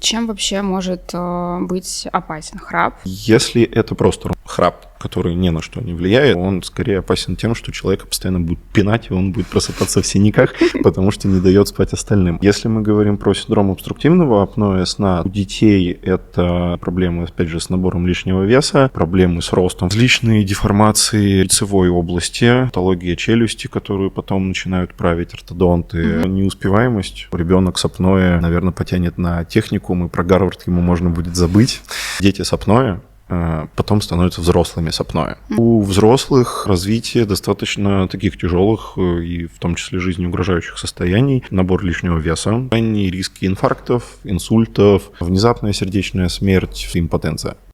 Чем вообще может быть опасен храп? Если это просто храп, который ни на что не влияет, он скорее опасен тем, что человека постоянно будет пинать, и он будет просыпаться в синяках, потому что не дает спать остальным. Если мы говорим про синдром обструктивного апноэ сна, у детей это проблемы, опять же, с набором лишнего веса, проблемы с ростом, различные деформации лицевой области, патология челюсти, которую потом начинают править ортодонты, неуспеваемость. Ребенок с апноэ, наверное, потянет на техникум, и про Гарвард ему можно будет забыть. Дети с апноэ потом становятся взрослыми с апноэ. У взрослых развитие достаточно таких тяжелых и в том числе жизнеугрожающих состояний, набор лишнего веса, ранние риски инфарктов, инсультов, внезапная сердечная смерть, импотенция.